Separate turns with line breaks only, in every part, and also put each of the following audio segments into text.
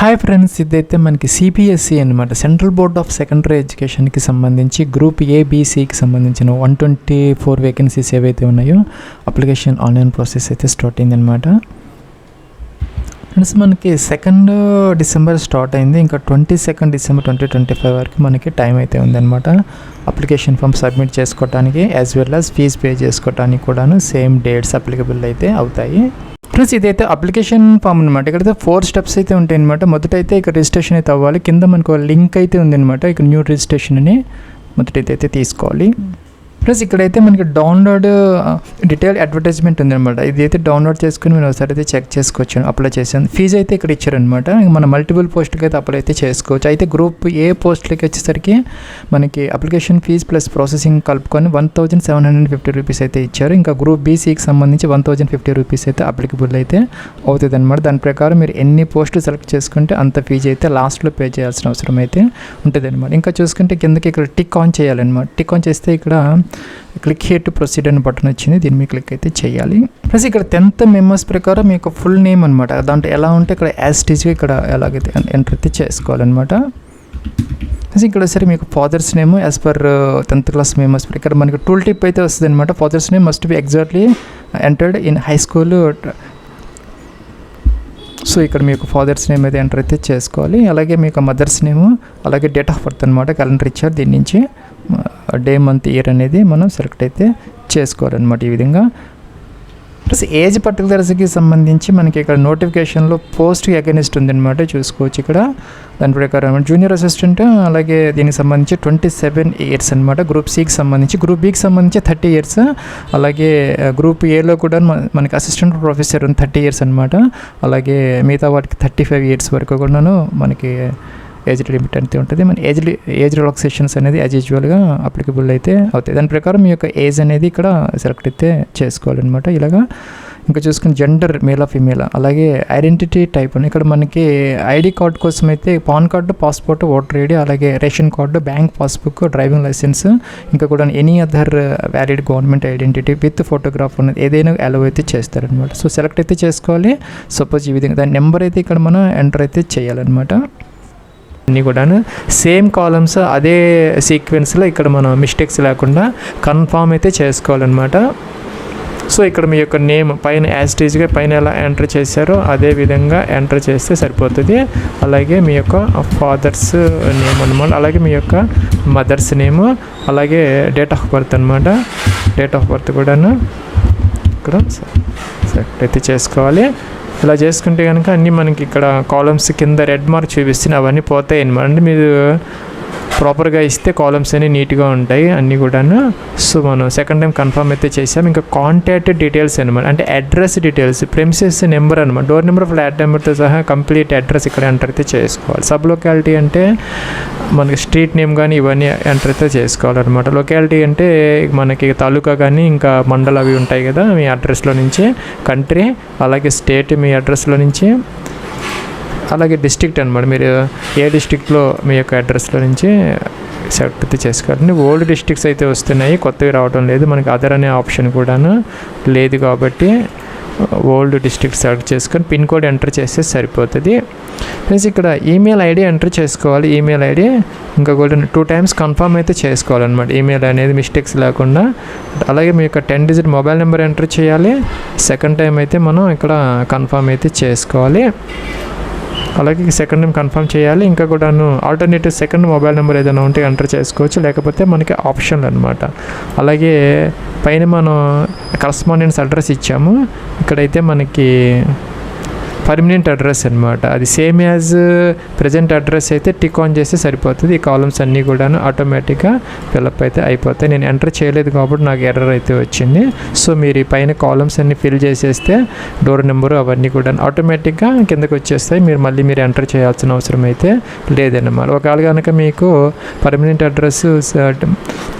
Hi friends, ఇదైతే మనకి CBSE అనమాట, సెంట్రల్ బోర్డ్ ఆఫ్ సెకండరీ ఎడ్యుకేషన్కి సంబంధించి గ్రూప్ ఏబిసికి సంబంధించిన 124 వేకెన్సీస్ ఏవైతే ఉన్నాయో అప్లికేషన్ ఆన్లైన్ ప్రాసెస్ అయితే స్టార్ట్ అయింది అనమాట. ఫ్రెండ్స్, మనకి 2 డిసెంబర్ స్టార్ట్ అయింది. ఇంకా 22 డిసెంబర్ 2025 వరకు మనకి టైం అయితే ఉందన్నమాట. అప్లికేషన్ ఫామ్ సబ్మిట్ చేసుకోవడానికి as well as fees pay చేసుకోవడానికి కూడాను సేమ్ డేట్స్ అప్లికబుల్ అయితే అవుతాయి. ఫ్రెండ్స్, ఇదైతే అప్లికేషన్ ఫామ్ అనమాట. ఇక్కడైతే 4 స్టెప్స్ అయితే ఉంటాయి అనమాట. మొదట అయితే ఇక్కడ రిజిస్ట్రేషన్ అయితే అవ్వాలి. కింద మనకు లింక్ అయితే ఉంది అనమాట. ఇక్కడ న్యూ రిజిస్ట్రేషన్ అని మొదటైతే తీసుకోవాలి. ప్లస్ ఇక్కడైతే మనకి డౌన్లోడ్ డీటెయిల్ అడ్వర్టైజ్మెంట్ ఉందన్నమాట. ఇది అయితే డౌన్లోడ్ చేసుకుని మీరు ఒకసారి అయితే చెక్ చేసుకోవచ్చు. అప్లై చేసాను. ఫీజు అయితే ఇక్కడ ఇచ్చారనమాట. మన మల్టిపుల్ పోస్టులకి అయితే అప్లై అయితే చేసుకోవచ్చు. అయితే గ్రూప్ ఏ పోస్టులకి వచ్చేసరికి మనకి అప్లికేషన్ ఫీజు ప్లస్ ప్రాసెసింగ్ కలుపుకొని 1750 రూపీస్ అయితే ఇచ్చారు. ఇంకా గ్రూప్ బీసీకి సంబంధించి 1050 రూపీస్ అయితే అప్లికబుల్ అయితే అవుతుంది అనమాట. దాని ప్రకారం మీరు ఎన్ని పోస్టులు సెలెక్ట్ చేసుకుంటే అంత ఫీజు అయితే లాస్ట్లో పే చేయాల్సిన అవసరం అయితే ఉంటుంది అనమాట. ఇంకా చూసుకుంటే కిందకి ఇక్కడ టిక్ ఆన్ చేయాలన్నమాట. టిక్ ఆన్ చేస్తే ఇక్కడ క్లిక్ హియర్ టు ప్రొసీడ్ అని బటన్ వచ్చింది. దీని మీద క్లిక్ అయితే చేయాలి. ప్లస్ ఇక్కడ 10th మెంబర్స్ ప్రకారం మీ యొక్క ఫుల్ నేమ్ అనమాట. దాంట్లో ఎలా ఉంటే ఇక్కడ యాజ్ టీజ్గా ఇక్కడ ఎలాగైతే ఎంటర్ అయితే చేసుకోవాలన్నమాట. ఇక్కడ సరే మీకు father's name as per 10th class members ఇక్కడ మనకి టూల్ టిప్ అయితే వస్తుంది అనమాట. Father's name must be exactly entered in high school. So ఇక్కడ మీకు ఫాదర్స్ నేమ్ అయితే ఎంటర్ అయితే చేసుకోవాలి. అలాగే మీకు మదర్స్ నేమ్, అలాగే డేట్ ఆఫ్ బర్త్ అనమాట. క్యాలెండర్ ఇచ్చారు. దీని నుంచి డే, మంత్, ఇయర్ అనేది మనం సెలెక్ట్ అయితే చేసుకోవాలన్నమాట. ఈ విధంగా ప్లస్ ఏజ్ పర్టికులర్స్కి సంబంధించి మనకి ఇక్కడ నోటిఫికేషన్లో పోస్ట్ అగెనిస్ట్ ఉందన్నమాట. చూసుకోవచ్చు ఇక్కడ. దాని ప్రకారం జూనియర్ అసిస్టెంట్, అలాగే దీనికి సంబంధించి 27 ఇయర్స్ అనమాట. గ్రూప్ సికి సంబంధించి, గ్రూప్ బికి సంబంధించి 30 ఇయర్స్, అలాగే గ్రూప్ ఏలో కూడా మనకి అసిస్టెంట్ ప్రొఫెసర్ 30 ఇయర్స్ అనమాట. అలాగే మిగతా వాటికి 35 ఇయర్స్ వరకు కూడాను మనకి ఏజ్ లిమిట్ అయితే ఉంటుంది. మన ఏజ్ రిలాక్సేషన్స్ అనేది యాజ్ యూజువల్గా అప్లికబుల్ అయితే అవుతాయి. దాని ప్రకారం మీ యొక్క ఏజ్ అనేది ఇక్కడ సెలెక్ట్ అయితే చేసుకోవాలన్నమాట. ఇలాగా ఇంకా చూసుకుని జెండర్ మేలా ఫీమేలా, అలాగే ఐడెంటిటీ టైప్ అని ఇక్కడ మనకి ఐడి కార్డ్ కోసం అయితే pan card, passport, voter ID, అలాగే ration card, bank passbook, driving license, ఇంకా కూడా any other valid government identity with photograph ఉన్నది ఏదైనా అలౌ అయితే చేస్తారనమాట. సో సెలెక్ట్ అయితే చేసుకోవాలి. సపోజ్ ఈ విధంగా దాని నెంబర్ అయితే ఇక్కడ మనం ఎంటర్ అయితే చేయాలన్నమాట. అన్నీ కూడా సేమ్ కాలమ్స్ అదే సీక్వెన్స్లో ఇక్కడ మనం మిస్టేక్స్ లేకుండా కన్ఫామ్ అయితే చేసుకోవాలన్నమాట. సో ఇక్కడ మీ యొక్క నేమ్ పైన యాస్టీజ్గా పైన ఎలా ఎంటర్ చేశారో అదే విధంగా ఎంటర్ చేస్తే సరిపోతుంది. అలాగే మీ యొక్క ఫాదర్స్ నేమ్ అనమాట, అలాగే మీ యొక్క మదర్స్ నేమ్, అలాగే డేట్ ఆఫ్ బర్త్ అనమాట. డేట్ ఆఫ్ బర్త్ కూడాను ఇక్కడ సెలెక్ట్ అయితే చేసుకోవాలి. ఇలా చేసుకుంటే కనుక అన్నీ మనకి ఇక్కడ కాలమ్స్ కింద రెడ్ మార్క్ చూపిస్తే అవన్నీ పోతాయి అనమాట. అంటే మీరు ప్రాపర్గా ఇస్తే కాలమ్స్ అన్నీ నీట్గా ఉంటాయి అన్నీ కూడాను. సో మనం సెకండ్ టైం కన్ఫర్మ్ అయితే చేసాం. ఇంకా కాంటాక్ట్ డీటెయిల్స్ అనమాట, అంటే అడ్రస్ డీటెయిల్స్, ప్రెమిసెస్ నెంబర్ అనమాట, డోర్ నెంబర్, ఫ్లాట్ నెంబర్తో సహా కంప్లీట్ అడ్రస్ ఇక్కడ ఎంటర్ అయితే చేసుకోవాలి. సబ్ లొకాలిటీ అంటే మనకి స్ట్రీట్ నేమ్ కానీ ఇవన్నీ ఎంటర్ అయితే చేసుకోవాలన్నమాట. లొకాలిటీ అంటే మనకి తాలూకా కానీ ఇంకా మండలం అవి ఉంటాయి కదా మీ అడ్రస్లో నుంచి, కంట్రీ, అలాగే స్టేట్ మీ అడ్రస్లో నుంచి, అలాగే డిస్ట్రిక్ట్ అనమాట. మీరు ఏ డిస్ట్రిక్ట్లో మీ యొక్క అడ్రస్లో నుంచి సెలెక్ట్ అయితే చేసుకోవాలండి. ఓల్డ్ డిస్ట్రిక్ట్స్ అయితే వస్తున్నాయి, కొత్తవి రావడం లేదు. మనకి అదర్ అనే ఆప్షన్ కూడాను లేదు కాబట్టి ఓల్డ్ డిస్ట్రిక్ట్ సెలెక్ట్ చేసుకొని పిన్ కోడ్ ఎంటర్ చేస్తే సరిపోతుంది. ప్లస్ ఇక్కడ ఈమెయిల్ ఐడి ఎంటర్ చేసుకోవాలి. ఈమెయిల్ ఐడి ఇంకా కూడా 2 times కన్ఫర్మ్ అయితే చేసుకోవాలన్నమాట. ఈమెయిల్ అనేది మిస్టేక్స్ లేకుండా. అలాగే మీ యొక్క 10 digit మొబైల్ నెంబర్ ఎంటర్ చేయాలి. సెకండ్ టైం అయితే మనం ఇక్కడ కన్ఫర్మ్ అయితే చేసుకోవాలి. అలాగే సెకండ్ టైం కన్ఫర్మ్ చేయాలి. ఇంకా కూడాను ఆల్టర్నేటివ్ సెకండ్ మొబైల్ నెంబర్ ఏదైనా ఉంటే ఎంటర్ చేసుకోవచ్చు, లేకపోతే మనకి ఆప్షన్లు అనమాట. అలాగే పైన మనం కరస్పాండెన్స్ అడ్రస్ ఇచ్చాము. ఇక్కడైతే మనకి పర్మనెంట్ అడ్రస్ అనమాట. అది సేమ్ యాజ్ ప్రజెంట్ అడ్రస్ అయితే టిక్ ఆన్ చేస్తే సరిపోతుంది. ఈ కాలమ్స్ అన్నీ కూడా ఆటోమేటిక్గా ఫిల్అప్ అయితే అయిపోతాయి. నేను ఎంటర్ చేయలేదు కాబట్టి నాకు ఎర్రర్ అయితే వచ్చింది. సో మీరు ఈ పైన కాలమ్స్ అన్నీ ఫిల్ చేసేస్తే డోర్ నెంబరు అవన్నీ కూడా ఆటోమేటిక్గా కిందకి వచ్చేస్తాయి. మీరు ఎంటర్ చేయాల్సిన అవసరం అయితే లేదన్నమాట. ఒకవేళ కనుక మీకు పర్మనెంట్ అడ్రస్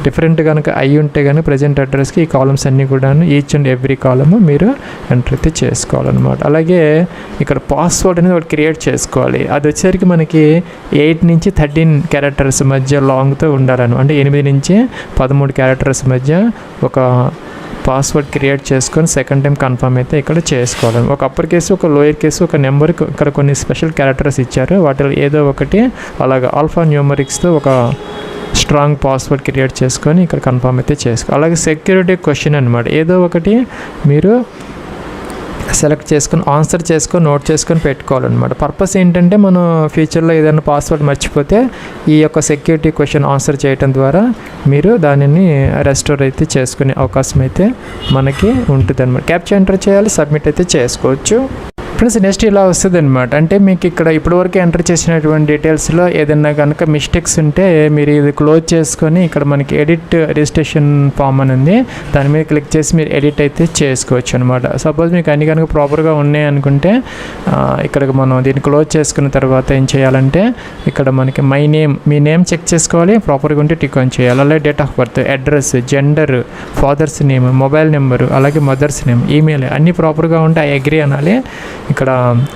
డిఫరెంట్ కనుక అయి ఉంటే కనుక ప్రజెంట్ అడ్రస్కి ఈ కాలమ్స్ అన్నీ కూడా ఈచ్ అండ్ ఎవ్రీ కాలము మీరు ఎంటర్ అయితే చేసుకోవాలన్నమాట. అలాగే ఇక్కడ పాస్వర్డ్ అనేది ఒకటి క్రియేట్ చేసుకోవాలి. అది వచ్చేసరికి మనకి 8 నుంచి 13 క్యారెక్టర్స్ మధ్య లాంగ్తో ఉండాలను, అంటే 8 నుంచి 13 క్యారెక్టర్స్ మధ్య ఒక పాస్వర్డ్ క్రియేట్ చేసుకొని సెకండ్ టైం కన్ఫర్మ్ అయితే ఇక్కడ చేసుకోవాలి. ఒక అప్పర్ కేసు, ఒక లోయర్ కేసు, ఒక నెంబర్, ఇక్కడ కొన్ని స్పెషల్ క్యారెక్టర్స్ ఇచ్చారు, వాటిలో ఏదో ఒకటి అలాగా ఆల్ఫా న్యూమరిక్స్తో ఒక స్ట్రాంగ్ పాస్వర్డ్ క్రియేట్ చేసుకొని ఇక్కడ కన్ఫర్మ్ అయితే చేసుకోవాలి. అలాగే సెక్యూరిటీ క్వశ్చన్ అనమాట, ఏదో ఒకటి మీరు సెలెక్ట్ చేసుకొని ఆన్సర్ చేసుకొని నోట్ చేసుకొని పెట్టుకోవాలన్నమాట. పర్పస్ ఏంటంటే మనం ఫ్యూచర్లో ఏదైనా పాస్వర్డ్ మర్చిపోతే ఈ యొక్క సెక్యూరిటీ క్వశ్చన్ ఆన్సర్ చేయడం ద్వారా మీరు దానిని రెస్టోర్ అయితే చేసుకునే అవకాశం అయితే మనకి ఉంటుంది అనమాట. క్యాప్చా ఎంటర్ చేయాలి, సబ్మిట్ అయితే చేసుకోవచ్చు. ఫ్రెండ్స్ నెక్స్ట్ ఇలా వస్తుంది అనమాట. అంటే మీకు ఇక్కడ ఇప్పటివరకు ఎంటర్ చేసినటువంటి డీటెయిల్స్లో ఏదైనా కనుక మిస్టేక్స్ ఉంటే మీరు ఇది క్లోజ్ చేసుకొని ఇక్కడ మనకి ఎడిట్ రిజిస్ట్రేషన్ ఫామ్ అని ఉంది, దాని మీద క్లిక్ చేసి మీరు ఎడిట్ అయితే చేసుకోవచ్చు అనమాట. సపోజ్ మీకు అన్ని కనుక ప్రాపర్గా ఉన్నాయి అనుకుంటే ఇక్కడ మనం దీన్ని క్లోజ్ చేసుకున్న తర్వాత ఏం చేయాలంటే ఇక్కడ మనకి మై నేమ్, మీ నేమ్ చెక్ చేసుకోవాలి, ప్రాపర్గా ఉంటే టిక్ ఆన్ చేయాలి. అలాగే date of birth, address, gender, father's name, mobile number, అలాగే మదర్స్ నేమ్, ఈమెయిల్ అన్నీ ప్రాపర్గా ఉంటే ఐ అగ్రీ అనాలి. ఇక్కడ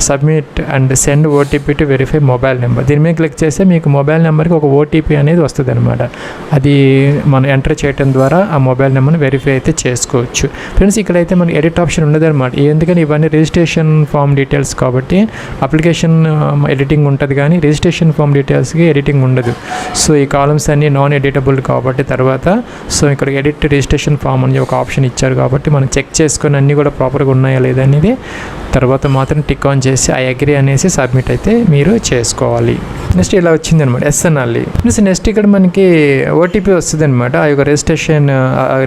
submit and send OTP to verify mobile number, దీని మీద క్లిక్ చేస్తే మీకు మొబైల్ నెంబర్కి ఒక ఓటీపీ అనేది వస్తుంది అనమాట. అది మనం ఎంటర్ చేయడం ద్వారా ఆ మొబైల్ నెంబర్ని వెరిఫై అయితే చేసుకోవచ్చు. ఫ్రెండ్స్ ఇక్కడైతే మనకి ఎడిట్ ఆప్షన్ ఉండదు అనమాట, ఎందుకని ఇవన్నీ రిజిస్ట్రేషన్ ఫామ్ డీటెయిల్స్ కాబట్టి అప్లికేషన్ ఎడిటింగ్ ఉంటుంది కానీ రిజిస్ట్రేషన్ ఫామ్ డీటెయిల్స్కి ఎడిటింగ్ ఉండదు. సో ఈ కాలమ్స్ అన్నీ నాన్ ఎడిటబుల్ కాబట్టి తర్వాత సో ఇక్కడ ఎడిట్ రిజిస్ట్రేషన్ ఫామ్ అని ఒక ఆప్షన్ ఇచ్చారు కాబట్టి మనం చెక్ చేసుకొని అన్నీ కూడా ప్రాపర్గా ఉన్నాయా లేదా అనేది తర్వాత మాత్రం టిక్ ఆన్ చేసి ఐ అగ్రీ అనేసి సబ్మిట్ అయితే మీరు చేసుకోవాలి. నెక్స్ట్ ఇలా వచ్చింది అనమాట, ఎస్ అనాలి. నెక్స్ట్ ఇక్కడ మనకి ఓటీపీ వస్తుంది అనమాట. ఆ యొక్క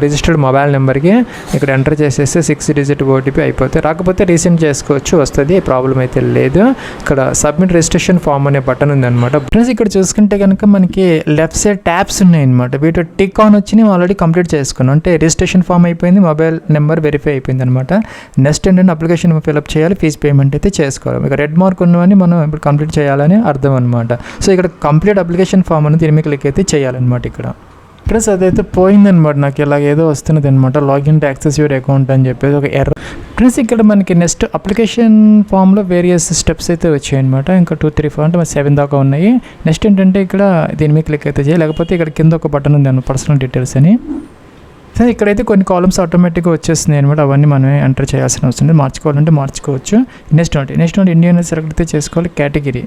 రిజిస్టర్డ్ మొబైల్ నెంబర్కి ఇక్కడ ఎంటర్ చేసేస్తే 6 డిజిట్ ఓటీపీ అయిపోతే, రాకపోతే రీసెంట్ చేసుకోవచ్చు, వస్తుంది, ప్రాబ్లం అయితే లేదు. ఇక్కడ సబ్మిట్ రిజిస్ట్రేషన్ ఫామ్ అనే బటన్ ఉంది అనమాట. ఫ్రెండ్స్ ఇక్కడ చూసుకుంటే కనుక మనకి లెఫ్ట్ సైడ్ ట్యాబ్స్ ఉన్నాయి అనమాట, వీటి టిక్ ఆన్ వచ్చి ఆల్రెడీ కంప్లీట్ చేసుకున్నాం, అంటే రిజిస్ట్రేషన్ ఫామ్ అయిపోయింది, మొబైల్ నెంబర్ వెరిఫై అయిపోయింది అనమాట. నెక్స్ట్ ఏంటంటే అప్లికేషన్ ఫిల్అప్ చేయాలి, ఫీజ్ పేమెంట్ అయితే చేసుకోవాలి. ఇక రెడ్ మార్క్ ఉన్నవన్నీ మనం ఇప్పుడు కంప్లీట్ చేయాలని అర్థం అనమాట. సో ఇక్కడ కంప్లీట్ అప్లికేషన్ ఫామ్ అని దీని మీద క్లిక్ అయితే చేయాలన్నమాట. ఇక్కడ ఫ్రెండ్స్ అదైతే పోయిందనమాట, నాకు ఇలాగ ఏదో వస్తున్నది అనమాట, login to access your account అని చెప్పేసి ఒక ఎర్రర్. ఫ్రెండ్స్ ఇక్కడ మనకి నెక్స్ట్ అప్లికేషన్ ఫామ్లో వేరియస్ స్టెప్స్ అయితే వచ్చాయి అనమాట, ఇంకా 2, 3, 4 అంటే 7 దాకా ఉన్నాయి. నెక్స్ట్ ఏంటంటే ఇక్కడ దీని మీద క్లిక్ అయితే చేయాలి, లేకపోతే ఇక్కడ కింద ఒక బటన్ ఉంది అన్నమాట, పర్సనల్ డీటెయిల్స్ అని. ఇక్కడైతే కొన్ని కాలమ్స్ ఆటోమేటిక్గా వచ్చేస్తున్నాయి అనమాట, అవన్నీ మనమే ఎంటర్ చేయాల్సిన అవసరం లేదు, మార్చుకోవాలంటే మార్చుకోవచ్చు. నెక్స్ట్ నోట్ ఇండియన్ సెలెక్ట్ అయితే చేసుకోవాలి. Category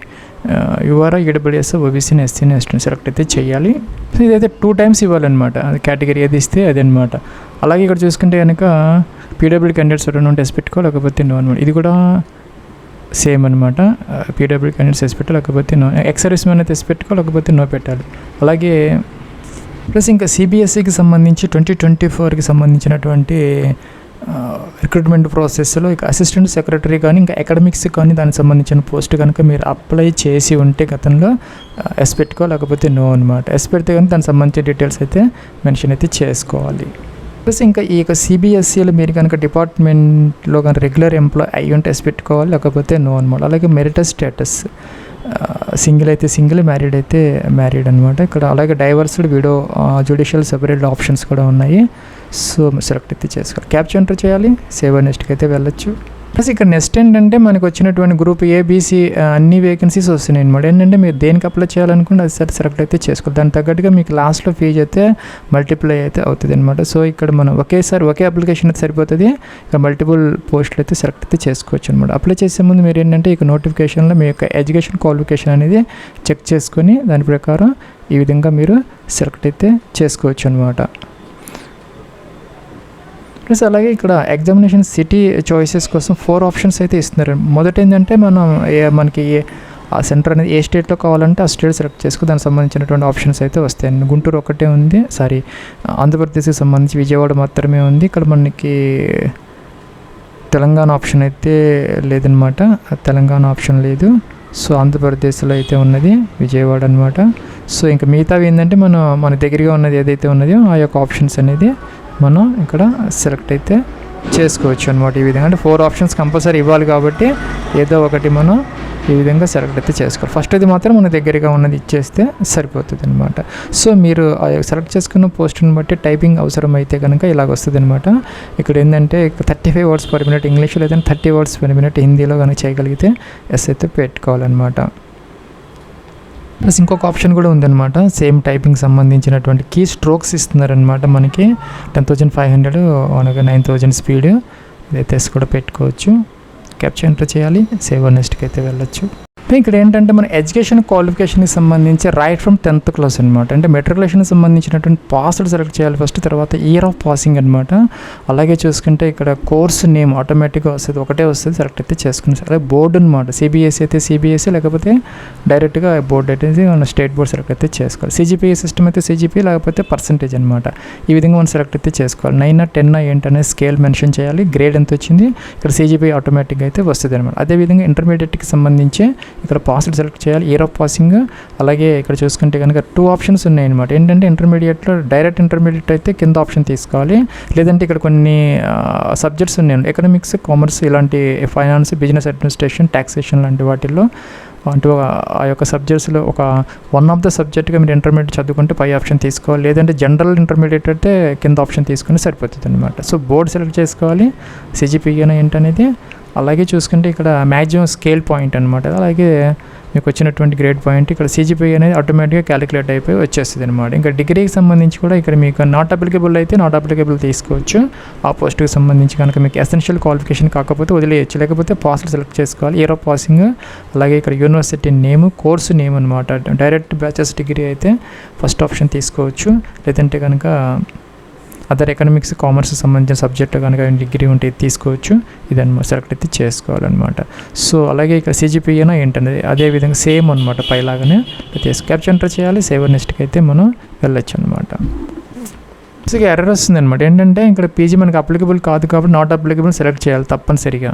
your EWS, OBC, SC, select అయితే చేయాలి. సో ఇదైతే 2 times ఇవ్వాలన్నమాట, అది కేటగిరీ ఏది ఇస్తే అది అనమాట. అలాగే ఇక్కడ చూసుకుంటే కనుక పీడబ్ల్యూ క్యాండిడేట్స్ ఉంటే ఎస్ పెట్టుకోవాలి, లేకపోతే నో అనమాట. ఇది కూడా సేమ్ అనమాట, పీడబ్ల్యూ క్యాండిడేట్స్ ఎస్ పెట్టాలి, లేకపోతే నో. ఎక్స్ సర్వీస్ మ్యాన్ అయితే ఎస్ పెట్టుకోవాలి, లేకపోతే నో పెట్టాలి. అలాగే ప్లస్ ఇంకా సిబిఎస్ఈకి సంబంధించి 2024కి సంబంధించినటువంటి రిక్రూట్మెంట్ ప్రాసెస్లో ఇక అసిస్టెంట్ సెక్రటరీ కానీ ఇంకా అకాడమిక్స్ కానీ దానికి సంబంధించిన పోస్ట్ కనుక మీరు అప్లై చేసి ఉంటే గతంలో ఎస్ పెట్టుకో, లేకపోతే నో అనమాట. ఎస్ పెడితే కానీ దానికి సంబంధించిన డీటెయిల్స్ అయితే మెన్షన్ అయితే చేసుకోవాలి. ప్లస్ ఇంకా ఈ యొక్క సిబిఎస్ఈలో మీరు కనుక డిపార్ట్మెంట్లో కానీ రెగ్యులర్ ఎంప్లాయ్ అయ్యి ఉంటే ఎస్ పెట్టుకోవాలి, లేకపోతే నో అనమాట. అలాగే మెరిటస్ స్టేటస్ సింగిల్ అయితే సింగిల్, మ్యారీడ్ అయితే మ్యారీడ్ అనమాట. ఇక్కడ అలాగే divorced, widow, judicial separate options కూడా ఉన్నాయి. సో సెలెక్ట్ అయితే చేసుకోవాలి, క్యాప్చర్ ఎంటర్ చేయాలి, సేవ్ నెక్స్ట్కి అయితే వెళ్ళొచ్చు. ప్లస్ ఇక్కడ నెక్స్ట్ ఏంటంటే మనకు వచ్చినటువంటి గ్రూప్ ఏబీసీ అన్ని వేకెన్సీస్ వస్తున్నాయి అనమాట. ఏంటంటే మీరు దేనికి అప్లై చేయాలనుకుంటే అది సరే సెలెక్ట్ అయితే చేసుకోవాలి, దానికి తగ్గట్టుగా మీకు లాస్ట్లో ఫీజు అయితే మల్టిప్లై అయితే అవుతుంది అనమాట. సో ఇక్కడ మనం ఒకేసారి ఒకే అప్లికేషన్ అయితే సరిపోతుంది, ఇక్కడ మల్టిపుల్ పోస్టులు అయితే సెలెక్ట్ అయితే చేసుకోవచ్చు అనమాట. అప్లై చేసే ముందు మీరు ఏంటంటే ఇక నోటిఫికేషన్లో మీ యొక్క ఎడ్యుకేషన్ క్వాలిఫికేషన్ అనేది చెక్ చేసుకొని దాని ప్రకారం ఈ విధంగా మీరు సెలెక్ట్ అయితే చేసుకోవచ్చు అనమాట. ప్లస్ అలాగే ఇక్కడ ఎగ్జామినేషన్ సిటీ చాయిసెస్ కోసం 4 ఆప్షన్స్ అయితే ఇస్తున్నారు. మొదట ఏంటంటే మనకి ఆ సెంటర్ అనేది ఏ స్టేట్లో కావాలంటే ఆ స్టేట్ సెలెక్ట్ చేసుకో, దానికి సంబంధించినటువంటి ఆప్షన్స్ అయితే వస్తాయి. గుంటూరు ఒకటే ఉంది, ఆంధ్రప్రదేశ్కి సంబంధించి విజయవాడ మాత్రమే ఉంది. ఇక్కడ మనకి తెలంగాణ ఆప్షన్ అయితే లేదనమాట, తెలంగాణ ఆప్షన్ లేదు. సో ఆంధ్రప్రదేశ్లో అయితే ఉన్నది విజయవాడ అనమాట. సో ఇంకా మిగతావి ఏంటంటే మన దగ్గరగా ఉన్నది ఏదైతే ఉన్నదో ఆ యొక్క ఆప్షన్స్ అనేది మనం ఇక్కడ సెలెక్ట్ అయితే చేసుకోవచ్చు అనమాట. ఈ విధంగా అంటే 4 ఆప్షన్స్ కంపల్సరీ ఇవ్వాలి కాబట్టి ఏదో ఒకటి మనం ఈ విధంగా సెలెక్ట్ అయితే చేసుకోవాలి. ఫస్ట్ అది మాత్రం మన దగ్గరగా ఉన్నది ఇచ్చేస్తే సరిపోతుంది అనమాట. సో మీరు సెలెక్ట్ చేసుకున్న పోస్ట్ని బట్టి టైపింగ్ అవసరం అయితే కనుక ఇలాగ వస్తుంది అనమాట. ఇక్కడ ఏంటంటే 35 words per minute ఇంగ్లీష్, లేదంటే 30 words per minute హిందీలో కనుక చేయగలిగితే ఎస్ అయితే పెట్టుకోవాలన్నమాట. ప్లస్ ఇంకొక ఆప్షన్ కూడా ఉందన్నమాట. సేమ్ టైపింగ్ సంబంధించినటువంటి కీ స్ట్రోక్స్ ఇస్తున్నారనమాట మనకి. 10,500 అనగా 9,000 స్పీడ్. ఇదైతే కూడా పెట్టుకోవచ్చు. క్యాప్చర్ ఎంటర్ చేయాలి, సేవ్ నెక్స్ట్కి అయితే వెళ్ళొచ్చు. ఇక్కడ ఏంటంటే మన ఎడ్యుకేషన్ క్వాలిఫికేషన్కి సంబంధించి రైట్ ఫ్రమ్ 10th క్లాస్ అనమాట. అంటే మెట్రికులేషన్కి సంబంధించినటువంటి పాస్డ్ సెలెక్ట్ చేయాలి ఫస్ట్, తర్వాత ఇయర్ ఆఫ్ పాసింగ్ అనమాట. అలాగే చూసుకుంటే ఇక్కడ కోర్స్ నేమ్ ఆటోమేటిక్గా వస్తుంది, ఒకటే వస్తుంది, సెలెక్ట్ అయితే చేసుకుని. అలాగే బోర్డు అనమాట, సిబిఎస్ఈ అయితే సిబిఎస్ఈ, లేకపోతే డైరెక్ట్గా బోర్డు అయితే మన స్టేట్ బోర్డ్ సెలెక్ట్ అయితే చేసుకోవాలి. సిజిపిఏ సిస్టమ్ అయితే సిజిపిఏ, లేకపోతే పర్సంటేజ్ అనమాట. ఈ విధంగా మనం సెలెక్ట్ అయితే చేసుకోవాలి. 9 10 ఏంటనే స్కేల్ మెన్షన్ చేయాలి, గ్రేడ్ ఎంత వచ్చింది, ఇక్కడ సిజిపిఏ ఆటోమేటిక్గా అయితే వస్తుంది అనమాట. అదేవిధంగా ఇంటర్మీడియట్కి సంబంధించి ఇక్కడ పాస్డ్ సెలెక్ట్ చేయాలి, ఇయర్ ఆఫ్ పాసింగ్. అలాగే ఇక్కడ చూసుకుంటే కనుక 2 ఆప్షన్స్ ఉన్నాయన్నమాట. ఏంటంటే ఇంటర్మీడియట్లో డైరెక్ట్ ఇంటర్మీడియట్ అయితే కింద ఆప్షన్ తీసుకోవాలి, లేదంటే ఇక్కడ కొన్ని సబ్జెక్ట్స్ ఉన్నాయి, ఎకనామిక్స్, కామర్స్, ఇలాంటి ఫైనాన్స్, బిజినెస్ అడ్మినిస్ట్రేషన్, ట్యాక్సేషన్ లాంటి వాటిల్లో అంటూ ఆ యొక్క సబ్జెక్ట్స్లో ఒక వన్ ఆఫ్ ద సబ్జెక్ట్గా మీరు ఇంటర్మీడియట్ చదువుకుంటే పై ఆప్షన్ తీసుకోవాలి, లేదంటే జనరల్ ఇంటర్మీడియట్ అయితే కింద ఆప్షన్ తీసుకుని సరిపోతుంది అనమాట. సో బోర్డు సెలెక్ట్ చేసుకోవాలి, సిజిపిఏ ఏంటనేది. అలాగే చూసుకుంటే ఇక్కడ మ్యాక్సిమం స్కేల్ పాయింట్ అనమాట. అలాగే మీకు వచ్చినటువంటి గ్రేడ్ పాయింట్ ఇక్కడ సిజిపిఏ అనేది ఆటోమేటిక్గా క్యాలిక్యులేట్ అయిపోయి వచ్చేస్తుంది అనమాట. ఇంకా డిగ్రీకి సంబంధించి కూడా ఇక్కడ మీకు నాట్ అప్లికేబుల్ అయితే నాట్ అప్లికేబుల్ తీసుకోవచ్చు. ఆ పోస్ట్కి సంబంధించి కనుక మీకు ఎసెన్షియల్ క్వాలిఫికేషన్ కాకపోతే వదిలేయచ్చు, లేకపోతే పాస్డ్ సెలెక్ట్ చేసుకోవాలి, ఇయర్ ఆఫ్ పాసింగ్. అలాగే ఇక్కడ యూనివర్సిటీ నేమ్, కోర్సు నేమ్ అనమాట. డైరెక్ట్ బ్యాచెస్ డిగ్రీ అయితే ఫస్ట్ ఆప్షన్ తీసుకోవచ్చు, లేదంటే కనుక అదర్ ఎకనామిక్స్, కామర్స్ సంబంధించిన సబ్జెక్టు కనుక డిగ్రీ ఉంటే తీసుకోవచ్చు. ఇదన్నమాట సెలెక్ట్ అయితే చేసుకోవాలన్నమాట. సో అలాగే ఇక్కడ సిజిపిఏనా ఏంటనేది అదేవిధంగా సేమ్ అనమాట, పైలాగానే క్యాప్చర్ ఎంటర్ చేయాలి, సేవ్ నెక్స్ట్కి అయితే మనం వెళ్ళొచ్చు అనమాట. సో ఇక ఎర్రర్ వస్తుంది అనమాట. ఏంటంటే ఇక్కడ పీజీ మనకి అప్లికబుల్ కాదు కాబట్టి నాట్ అప్లికబుల్ సెలెక్ట్ చేయాలి తప్పనిసరిగా.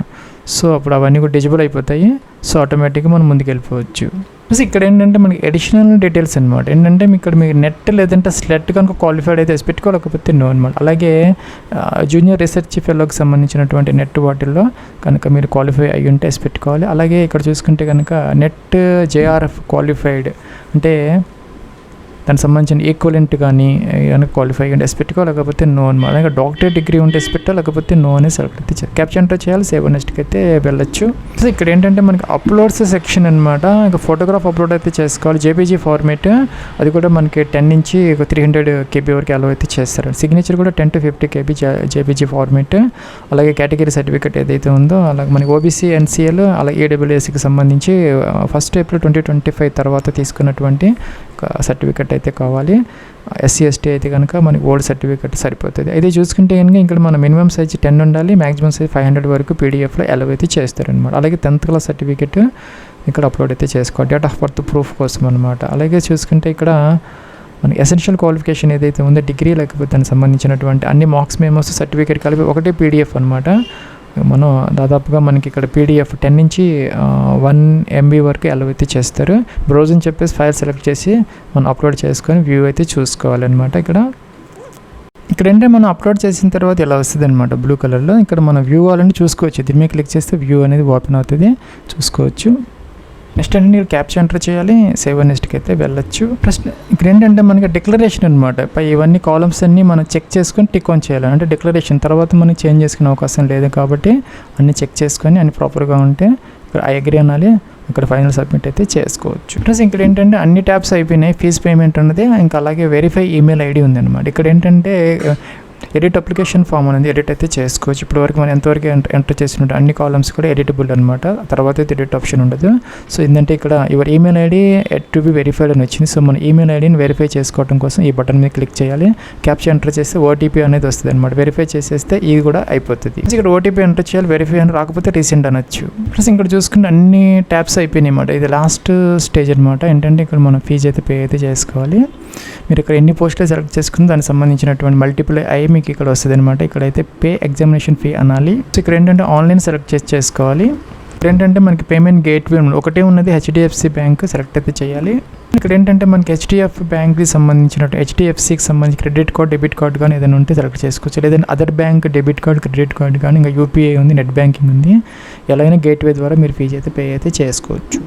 సో అప్పుడు అవన్నీ కూడా డిజిబుల్ అయిపోతాయి. సో ఆటోమేటిక్గా మనం ముందుకు వెళ్ళిపోవచ్చు. ప్లస్ ఇక్కడ ఏంటంటే మనకి అడిషనల్ డీటెయిల్స్ అనమాట. ఏంటంటే ఇక్కడ మీకు నెట్ లేదంటే స్లెట్ కనుక క్వాలిఫైడ్ అయితే పెట్టుకోలేకపోతే నో అనమాట. అలాగే జూనియర్ రీసెర్చ్ ఫెలోకి సంబంధించినటువంటి నెట్ వాటిల్లో కనుక మీరు క్వాలిఫై అయ్యి ఉంటే పెట్టుకోవాలి. అలాగే ఇక్కడ చూసుకుంటే కనుక నెట్ జేఆర్ఎఫ్ క్వాలిఫైడ్ అంటే దానికి సంబంధించిన ఈక్వలెంట్ కానీ కనుక క్వాలిఫై అంటే పెట్టుకో, లేకపోతే నో అనమాట. ఇంకా డాక్టరేట్ డిగ్రీ ఉంటే పెట్టా, లేకపోతే నో అనేది సెలెక్ట్ అయితే క్యాప్చర్ ఎంటర్ చేయాలి, సేవ్ నెక్స్ట్కి అయితే వెళ్ళొచ్చు. సో ఇక్కడ ఏంటంటే మనకి అప్లోడ్స్ సెక్షన్ అనమాట. ఇంకా ఫోటోగ్రాఫ్ అప్లోడ్ అయితే చేసుకోవాలి, జేపీజీ ఫార్మేట్. అది కూడా మనకి 10 నుంచి 300 KB వరకు అలో అయితే చేస్తారు. సిగ్నేచర్ కూడా 10 to 50 KB జేపీజీ ఫార్మేట్. అలాగే కేటగిరీ సర్టిఫికేట్ ఏదైతే ఉందో, అలాగే మనకి ఓబీసీ, ఎన్సీఎల్, అలాగే ఏడబ్ల్యూఎస్కి సంబంధించి 1 April 2025 తర్వాత తీసుకున్నటువంటి సర్టిఫికెట్ అయితే కావాలి. ఎస్సీ ఎస్టీ అయితే కనుక మనకి ఓల్డ్ సర్టిఫికెట్ సరిపోతుంది. అయితే చూసుకుంటే కనుక ఇక్కడ మన మినిమం సైజ్ 10 ఉండాలి, మ్యాక్సిమం సైజ్ 500 వరకు పీడిఎఫ్లో అలౌ అయితే చేస్తారనమాట. అలాగే 10th క్లాస్ సర్టిఫికెట్ ఇక్కడ అప్లోడ్ అయితే చేసుకోవాలి, డేట్ ఆఫ్ బర్త్ ప్రూఫ్ కోసం అనమాట. అలాగే చూసుకుంటే ఇక్కడ మన ఎసెన్షియల్ క్వాలిఫికేషన్ ఏదైతే ఉందో డిగ్రీ, లేకపోతే దానికి సంబంధించినటువంటి అన్ని మార్క్స్ మెమోస్ సర్టిఫికేట్ కలిపి ఒకటే పీడిఎఫ్ అనమాట. మనం దాదాపుగా మనకి ఇక్కడ పీడిఎఫ్ 10 నుంచి 1 MB వరకు అలౌ అయితే చేస్తారు. బ్రౌజింగ్ చెప్పేసి ఫైల్ సెలెక్ట్ చేసి మనం అప్లోడ్ చేసుకొని వ్యూ అయితే చూసుకోవాలన్నమాట. ఇక్కడ ఏంటంటే మనం అప్లోడ్ చేసిన తర్వాత ఇలా వస్తుంది అనమాట బ్లూ కలర్లో. ఇక్కడ మనం వ్యూ వాళ్ళని చూసుకోవచ్చు, దీని మీద క్లిక్ చేస్తే వ్యూ అనేది ఓపెన్ అవుతుంది, చూసుకోవచ్చు. నెక్స్ట్ అంటే మీరు క్యాప్చర్ ఎంటర్ చేయాలి, సేవ్ నెక్స్ట్కి అయితే వెళ్ళొచ్చు. ఫస్ట్ ఇక్కడ ఏంటంటే మనకి డిక్లరేషన్ అనమాట. పై ఇవన్నీ కాలమ్స్ అన్నీ మనం చెక్ చేసుకొని టిక్ ఆన్ చేయాలి. అంటే డిక్లరేషన్ తర్వాత మనం చేంజ్ చేసుకునే అవకాశం లేదు కాబట్టి అన్నీ చెక్ చేసుకొని అన్ని ప్రాపర్గా ఉంటే ఇక్కడ ఐ అగ్రీ అనాలి, ఇక్కడ ఫైనల్ సబ్మిట్ అయితే చేసుకోవచ్చు. ప్లస్ ఇక్కడ ఏంటంటే అన్ని ట్యాబ్స్ అయిపోయినాయి, ఫీజ్ పేమెంట్ ఉన్నది, ఇంకా అలాగే వెరిఫై ఈమెయిల్ ఐడి ఉంది అనమాట. ఇక్కడ ఏంటంటే ఎడిట్ అప్లికేషన్ ఫామ్ అనేది ఎడిట్ అయితే చేసుకోవచ్చు. ఇప్పుడు వరకు మనం ఎంతవరకు ఎంటర్ చేసినట్టు అన్ని కాలమ్స్ కూడా ఎడిటబుల్ అనమాట. తర్వాత అయితే ఎడిట్ ఆప్షన్ ఉండదు. సో ఏంటంటే ఇక్కడ your email ID to be verified అని వచ్చింది. సో మన ఈమెయిల్ ఐడిని వెరిఫై చేసుకోవడం కోసం ఈ బటన్ మీద క్లిక్ చేయాలి. క్యాప్చర్ ఎంటర్ చేస్తే ఓటీపీ అనేది వస్తుంది అనమాట. వెరిఫై చేసేస్తే ఇది కూడా అయిపోతుంది. ఇక్కడ ఓటీపీ ఎంటర్ చేయాలి, వెరిఫై అని రాకపోతే రీసెంట్ అనొచ్చు. ప్లస్ ఇక్కడ చూసుకుంటే అన్ని ట్యాబ్స్ అయిపోయినాయి అనమాట. ఇది లాస్ట్ స్టేజ్ అనమాట. ఏంటంటే ఇక్కడ మనం ఫీజు అయితే పే అయితే చేసుకోవాలి. మీరు ఇక్కడ ఎన్ని పోస్టులు సెలెక్ట్ చేసుకుని దానికి సంబంధించినటువంటి మల్టిపుల్ అయ్యి మీకు ఇక్కడ వస్తుంది అనమాట. ఇక్కడైతే పే ఎగ్జామినేషన్ ఫీ అనాలి. సో ఇక్కడ ఏంటంటే ఆన్లైన్ సెలెక్ట్ చేసుకోవాలి. ఇక్కడ ఏంటంటే మనకి పేమెంట్ గేట్వే ఒకటే ఉన్నది, హెచ్డిఎఫ్సి బ్యాంక్ సెలెక్ట్ అయితే చేయాలి. ఇక్కడ ఏంటంటే మనకి హెచ్డిఎఫ్ బ్యాంక్కి సంబంధించినట్టు హెచ్డిఎఫ్సికి సంబంధించి క్రెడిట్ కార్డ్, డెబిట్ కార్డ్ కానీ ఏదైనా ఉంటే సెలెక్ట్ చేసుకోవచ్చు. లేదంటే other bank debit card, credit card కానీ, ఇంకా యూపీఐ ఉంది, నెట్ బ్యాంకింగ్ ఉంది. ఎలా అయినా గేట్వే ద్వారా మీరు ఫీజు అయితే పే అయితే చేసుకోవచ్చు.